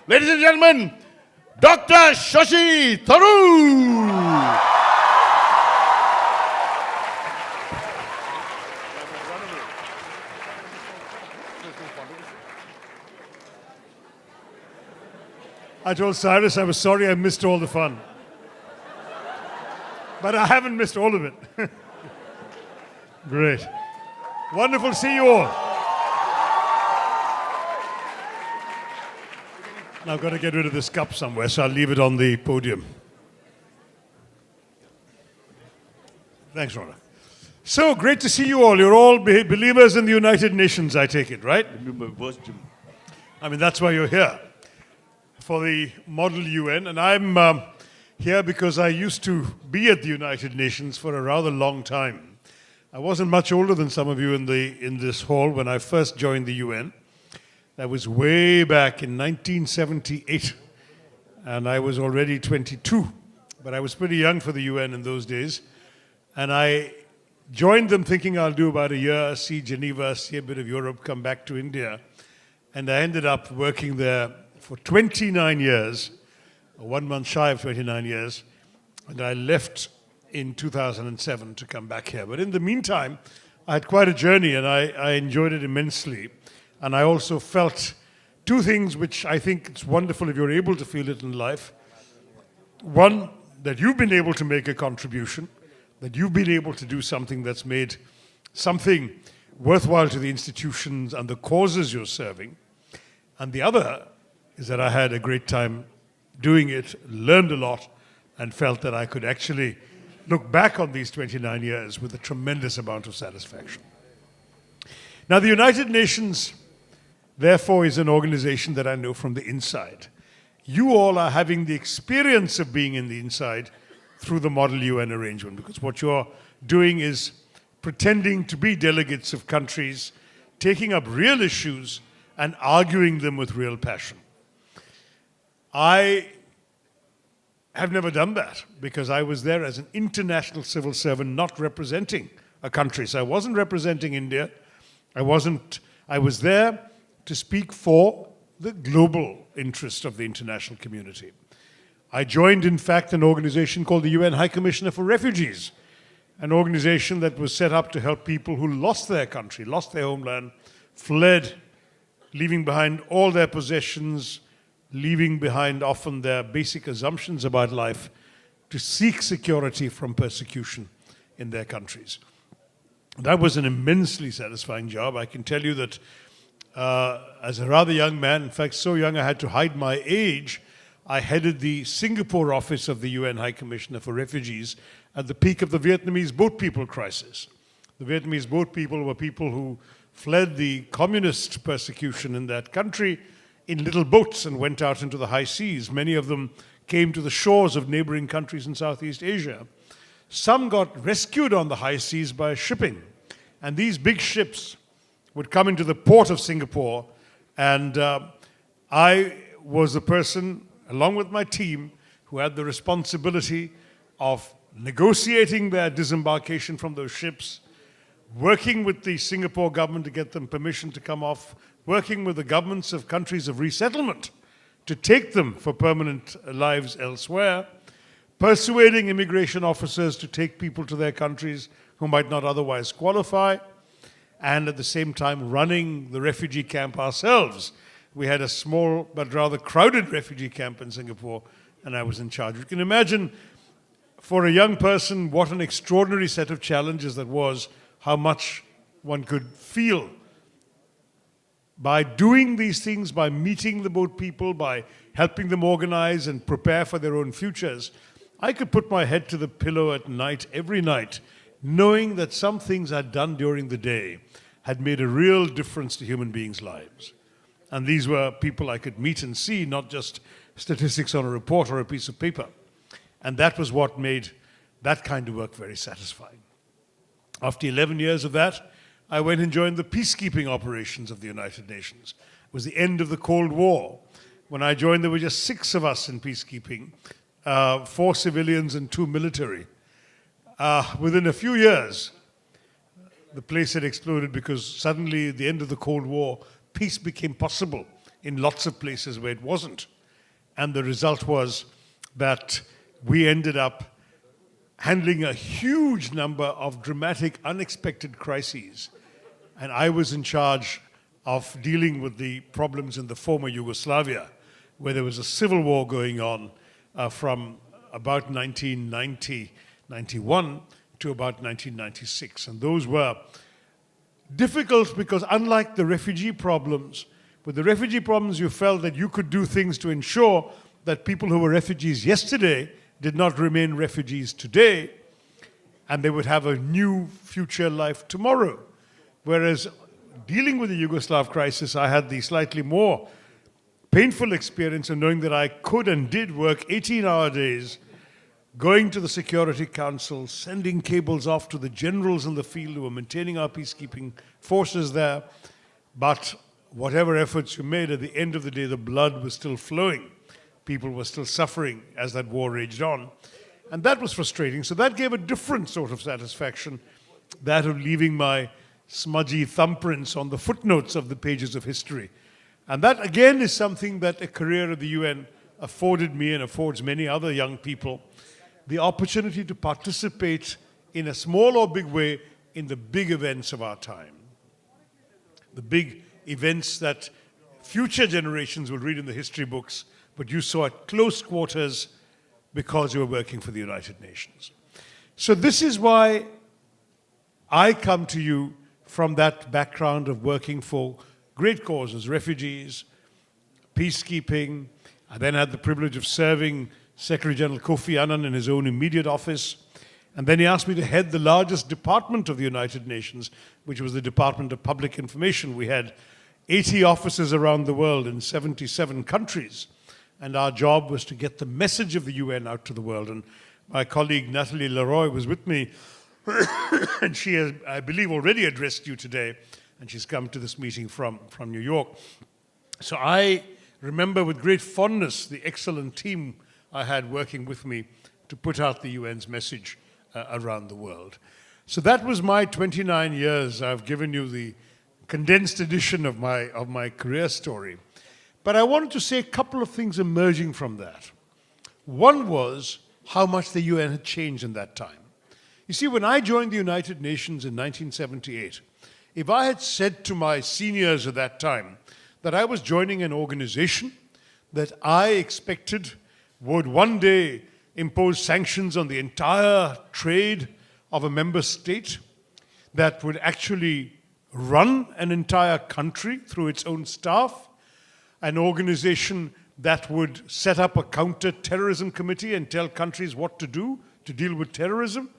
Ladies and gentlemen, Dr. Shashi Tharoor. I told Cyrus I was sorry I missed all the fun. But I haven't missed all of it. Great. Wonderful to see you all. Now I've got to get rid of this cup somewhere, so I'll leave it on the podium. Thanks, Rona. So great to see you all. You're all believers in the United Nations, I take it, right? I mean, that's why you're here, for the Model UN. And I'm here because I used to be at the United Nations for a rather long time. I wasn't much older than some of you in this hall when I first joined the UN. That was way back in 1978, and I was already 22. But I was pretty young for the UN in those days. And I joined them thinking I'll do about a year, see Geneva, see a bit of Europe, come back to India. And I ended up working there for 29 years, 1 month shy of 29 years, and I left in 2007 to come back here. But in the meantime, I had quite a journey, and I enjoyed it immensely. And I also felt two things which I think it's wonderful if you're able to feel it in life. One, that you've been able to make a contribution, that you've been able to do something that's made something worthwhile to the institutions and the causes you're serving. And the other is that I had a great time doing it, learned a lot, and felt that I could actually look back on these 29 years with a tremendous amount of satisfaction. Now, the United Nations, therefore, is an organization that I know from the inside. You all are having the experience of being in the inside through the Model UN arrangement, because what you're doing is pretending to be delegates of countries, taking up real issues and arguing them with real passion. I have never done that because I was there as an international civil servant, not representing a country. So I wasn't representing India. I was there to speak for the global interest of the international community. I joined, in fact, an organization called the UN High Commissioner for Refugees, an organization that was set up to help people who lost their country, lost their homeland, fled, leaving behind all their possessions, leaving behind often their basic assumptions about life, to seek security from persecution in their countries. That was an immensely satisfying job. I can tell you that as a rather young man, in fact so young I had to hide my age, I headed the Singapore office of the UN High Commissioner for Refugees at the peak of the Vietnamese boat people crisis. The Vietnamese boat people were people who fled the communist persecution in that country in little boats and went out into the high seas. Many of them came to the shores of neighboring countries in Southeast Asia. Some got rescued on the high seas by shipping. And these big ships would come into the port of Singapore, and I was the person, along with my team, who had the responsibility of negotiating their disembarkation from those ships, working with the Singapore government to get them permission to come off, working with the governments of countries of resettlement to take them for permanent lives elsewhere, persuading immigration officers to take people to their countries who might not otherwise qualify, and at the same time running the refugee camp ourselves. We had a small but rather crowded refugee camp in Singapore, and I was in charge. You can imagine, for a young person, what an extraordinary set of challenges that was, how much one could feel by doing these things, by meeting the boat people, by helping them organize and prepare for their own futures. I could put my head to the pillow at night, every night, knowing that some things I'd done during the day had made a real difference to human beings' lives. And these were people I could meet and see, not just statistics on a report or a piece of paper. And that was what made that kind of work very satisfying. After 11 years of that, I went and joined the peacekeeping operations of the United Nations. It was the end of the Cold War. When I joined, there were just 6 of us in peacekeeping, 4 civilians and 2 military. Within a few years, the place had exploded because suddenly, at the end of the Cold War, peace became possible in lots of places where it wasn't. And the result was that we ended up handling a huge number of dramatic, unexpected crises. And I was in charge of dealing with the problems in the former Yugoslavia, where there was a civil war going on from about 1990, 91 to about 1996. And those were difficult because unlike the refugee problems, with the refugee problems you felt that you could do things to ensure that people who were refugees yesterday did not remain refugees today, and they would have a new future life tomorrow. Whereas dealing with the Yugoslav crisis, I had the slightly more painful experience of knowing that I could and did work 18-hour days, going to the Security Council, sending cables off to the generals in the field who were maintaining our peacekeeping forces there. But whatever efforts you made, at the end of the day, the blood was still flowing. People were still suffering as that war raged on. And that was frustrating. So that gave a different sort of satisfaction, that of leaving my smudgy thumbprints on the footnotes of the pages of history. And that, again, is something that a career at the UN afforded me and affords many other young people, the opportunity to participate in a small or big way in the big events of our time. The big events that future generations will read in the history books, but you saw at close quarters because you were working for the United Nations. So this is why I come to you from that background of working for great causes, refugees, peacekeeping. I then had the privilege of serving Secretary General Kofi Annan in his own immediate office. And then he asked me to head the largest department of the United Nations, which was the Department of Public Information. We had 80 offices around the world in 77 countries. And our job was to get the message of the UN out to the world. And my colleague Nathalie Leroy was with me, and she has, I believe, already addressed you today, and she's come to this meeting from New York. So I remember with great fondness the excellent team I had working with me to put out the UN's message around the world. So that was my 29 years. I've given you the condensed edition of my career story. But I wanted to say a couple of things emerging from that. One was how much the UN had changed in that time. You see, when I joined the United Nations in 1978, if I had said to my seniors at that time that I was joining an organization that I expected would one day impose sanctions on the entire trade of a member state, that would actually run an entire country through its own staff, an organization that would set up a counter-terrorism committee and tell countries what to do to deal with terrorism,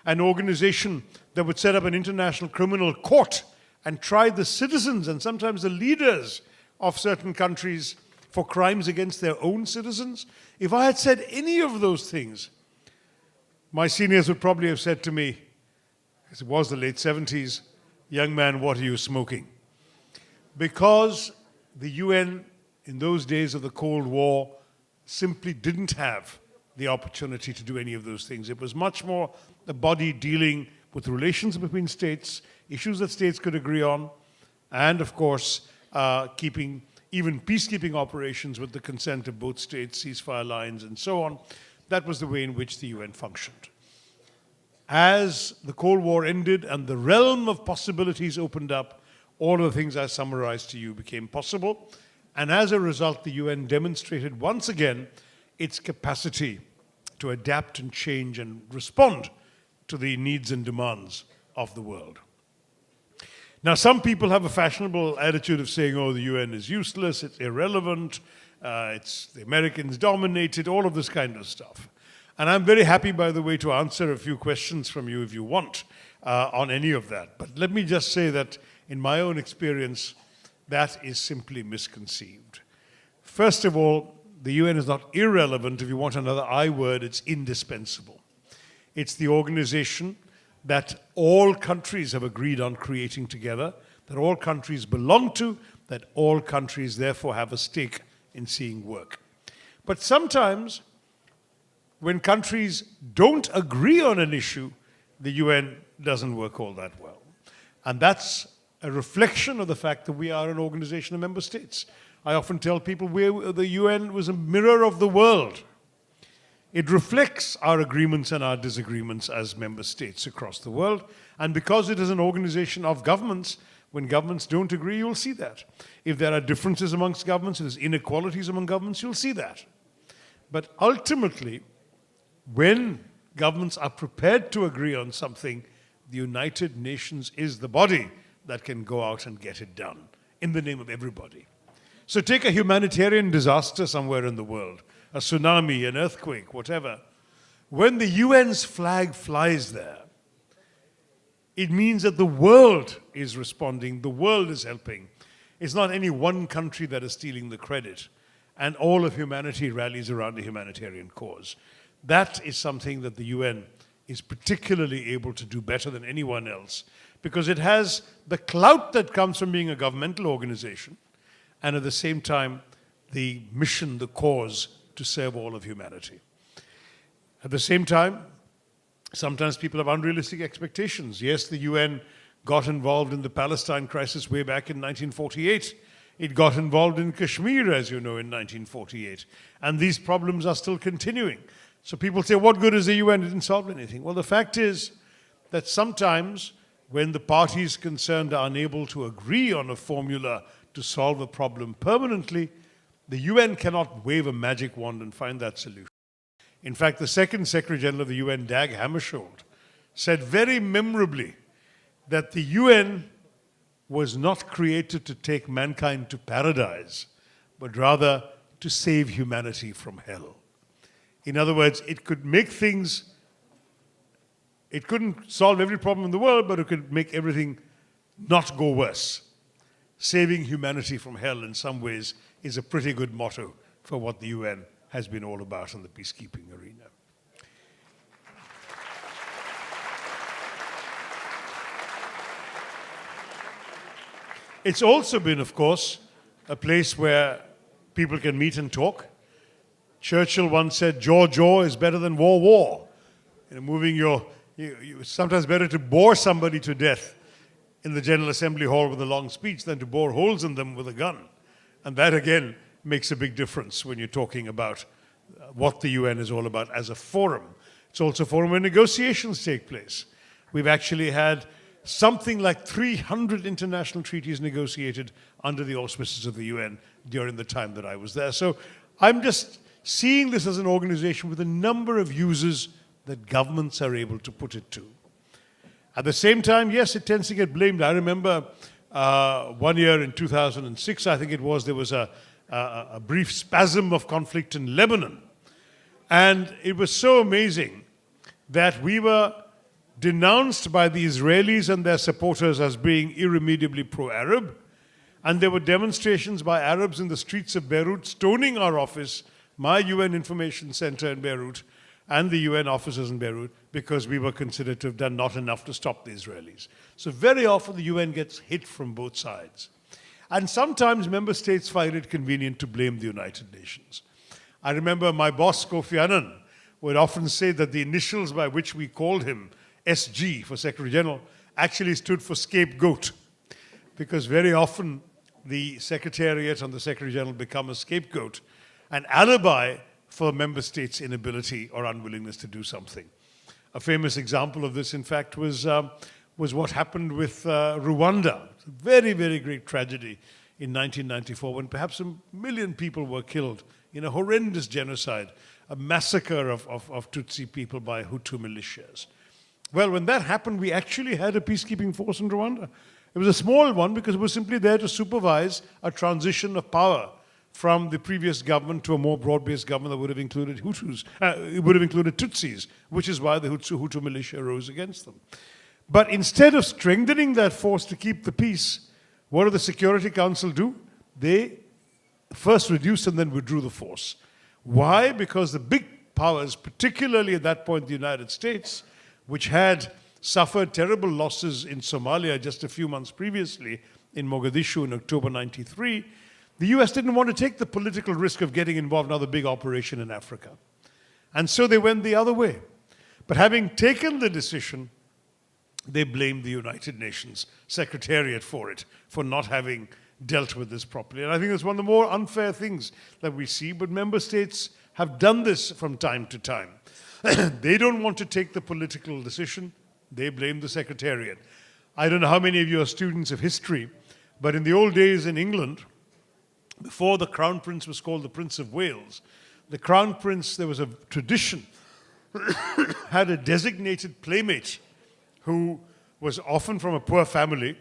an organization that would set up an international criminal court and try the citizens and sometimes the leaders of certain countries for crimes against their own citizens. If I had said any of those things, my seniors would probably have said to me, as it was the late 70s, "Young man, what are you smoking?" Because the UN in those days of the Cold War simply didn't have the opportunity to do any of those things. It was much more a body dealing with relations between states, issues that states could agree on, and of course, keeping even peacekeeping operations with the consent of both states, ceasefire lines, and so on. That was the way in which the UN functioned. As the Cold War ended and the realm of possibilities opened up, all of the things I summarized to you became possible. And as a result, the UN demonstrated once again its capacity to adapt and change and respond to the needs and demands of the world. Now, some people have a fashionable attitude of saying, oh, the UN is useless, it's irrelevant, it's the Americans dominated, all of this kind of stuff. And I'm very happy, by the way, to answer a few questions from you if you want on any of that. But let me just say that in my own experience, that is simply misconceived. First of all, the UN is not irrelevant. If you want another I word, it's indispensable. It's the organization that all countries have agreed on creating together, that all countries belong to, that all countries therefore have a stake in seeing work. But sometimes, when countries don't agree on an issue, the UN doesn't work all that well. And that's a reflection of the fact that we are an organization of member states. I often tell people the UN was a mirror of the world. It reflects our agreements and our disagreements as member states across the world. And because it is an organization of governments, when governments don't agree, you'll see that. If there are differences amongst governments, if there's inequalities among governments, you'll see that. But ultimately, when governments are prepared to agree on something, the United Nations is the body that can go out and get it done in the name of everybody. So take a humanitarian disaster somewhere in the world, a tsunami, an earthquake, whatever. When the UN's flag flies there, it means that the world is responding, the world is helping. It's not any one country that is stealing the credit, and all of humanity rallies around a humanitarian cause. That is something that the UN is particularly able to do better than anyone else, because it has the clout that comes from being a governmental organization, and at the same time, the mission, the cause to serve all of humanity. At the same time, sometimes people have unrealistic expectations. Yes, the UN got involved in the Palestine crisis way back in 1948. It got involved in Kashmir, as you know, in 1948. And these problems are still continuing. So people say, what good is the UN? It didn't solve anything. Well, the fact is that sometimes when the parties concerned are unable to agree on a formula to solve a problem permanently, the UN cannot wave a magic wand and find that solution. In fact, the second Secretary General of the UN, Dag Hammarskjöld, said very memorably that the UN was not created to take mankind to paradise, but rather to save humanity from hell. In other words, it could make things, it couldn't solve every problem in the world, but it could make everything not go worse. Saving humanity from hell in some ways is a pretty good motto for what the UN has been all about in the peacekeeping arena. It's also been, of course, a place where people can meet and talk. Churchill once said, jaw is better than war. You know, it's sometimes better to bore somebody to death in the General Assembly Hall with a long speech than to bore holes in them with a gun. And that, again, makes a big difference when you're talking about what the UN is all about as a forum. It's also a forum where negotiations take place. We've actually had something like 300 international treaties negotiated under the auspices of the UN during the time that I was there. So I'm just seeing this as an organization with a number of uses that governments are able to put it to. At the same time, yes, it tends to get blamed. I remember 1 year in 2006, I think it was, there was a brief spasm of conflict in Lebanon. And it was so amazing that we were denounced by the Israelis and their supporters as being irremediably pro-Arab. And there were demonstrations by Arabs in the streets of Beirut stoning our office, my UN Information Center in Beirut, and the UN officers in Beirut, because we were considered to have done not enough to stop the Israelis. So very often the UN gets hit from both sides. And sometimes member states find it convenient to blame the United Nations. I remember my boss, Kofi Annan, would often say that the initials by which we called him, SG for Secretary General, actually stood for scapegoat. Because very often the Secretariat and the Secretary General become a scapegoat, an alibi for member states' inability or unwillingness to do something. A famous example of this, in fact, was what happened with Rwanda. It's a very, very great tragedy in 1994 when perhaps 1 million people were killed in a horrendous genocide, a massacre of Tutsi people by Hutu militias. Well, when that happened, we actually had a peacekeeping force in Rwanda. It was a small one because it was simply there to supervise a transition of power from the previous government to a more broad-based government that would have included Hutus, it would have included Tutsis, which is why the Hutu militia rose against them. But instead of strengthening that force to keep the peace, what did the Security Council do? They first reduced and then withdrew the force. Why? Because the big powers, particularly at that point the United States, which had suffered terrible losses in Somalia just a few months previously, in Mogadishu in October '93, the US didn't want to take the political risk of getting involved in another big operation in Africa. And so they went the other way. But having taken the decision they blamed the United Nations Secretariat for it, for not having dealt with this properly. And I think it's one of the more unfair things that we see, but member states have done this from time to time. They don't want to take the political decision, they blame the Secretariat. I don't know how many of you are students of history, but in the old days in England, before the Crown Prince was called the Prince of Wales, the Crown Prince, there was a tradition, had a designated playmate who was often from a poor family.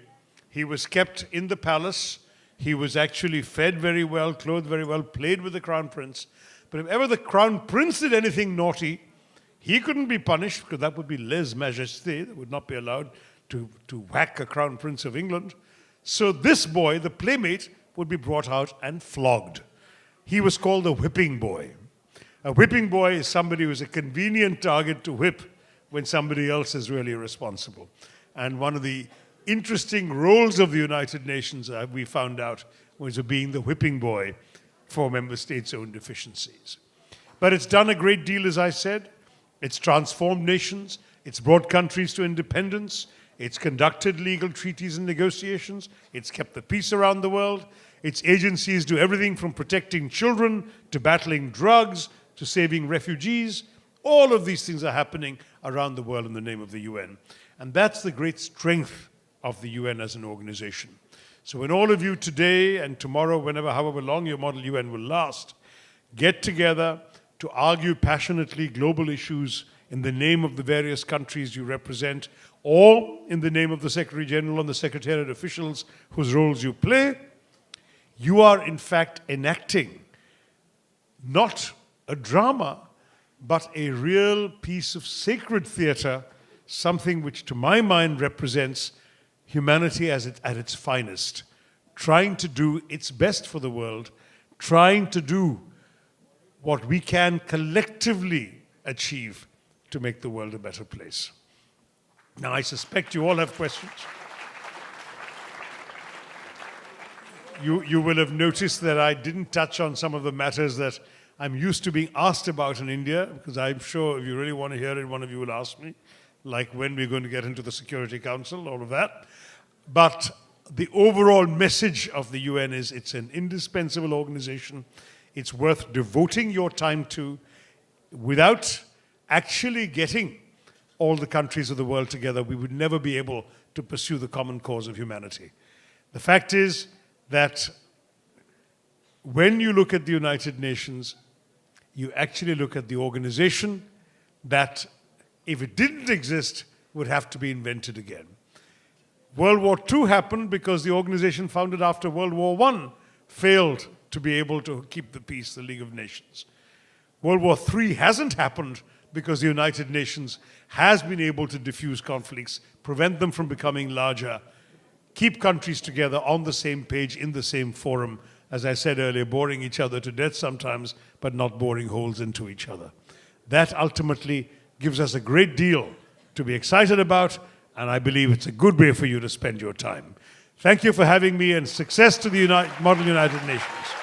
He was kept in the palace. He was actually fed very well, clothed very well, played with the Crown Prince. But if ever the Crown Prince did anything naughty, he couldn't be punished because that would be lèse-majesté. That would not be allowed to whack a Crown Prince of England. So this boy, the playmate, would be brought out and flogged. He was called a whipping boy. A whipping boy is somebody who is a convenient target to whip when somebody else is really responsible. And one of the interesting roles of the United Nations, we found out, was being the whipping boy for member states' own deficiencies. But it's done a great deal, as I said. It's transformed nations. It's brought countries to independence. It's conducted legal treaties and negotiations. It's kept the peace around the world. Its agencies do everything from protecting children to battling drugs to saving refugees. All of these things are happening around the world in the name of the UN. And that's the great strength of the UN as an organization. So when all of you today and tomorrow, whenever, however long your model UN will last, get together to argue passionately global issues in the name of the various countries you represent, or in the name of the Secretary General and the Secretariat officials whose roles you play, you are in fact enacting not a drama, but a real piece of sacred theater, something which to my mind represents humanity at its finest, trying to do its best for the world, trying to do what we can collectively achieve to make the world a better place. Now, I suspect you all have questions. You will have noticed that I didn't touch on some of the matters that I'm used to being asked about in India, because I'm sure if you really want to hear it, one of you will ask me, like when we're going to get into the Security Council, all of that. But the overall message of the UN is it's an indispensable organization. It's worth devoting your time to. Without actually getting all the countries of the world together, we would never be able to pursue the common cause of humanity. The fact is that when you look at the United Nations, you actually look at the organization that, if it didn't exist, would have to be invented again. World War II happened because the organization founded after World War I failed to be able to keep the peace, the League of Nations. World War III hasn't happened because the United Nations has been able to diffuse conflicts, prevent them from becoming larger, keep countries together on the same page, in the same forum, as I said earlier, boring each other to death sometimes, but not boring holes into each other. That ultimately gives us a great deal to be excited about, and I believe it's a good way for you to spend your time. Thank you for having me, and success to the Model United Nations.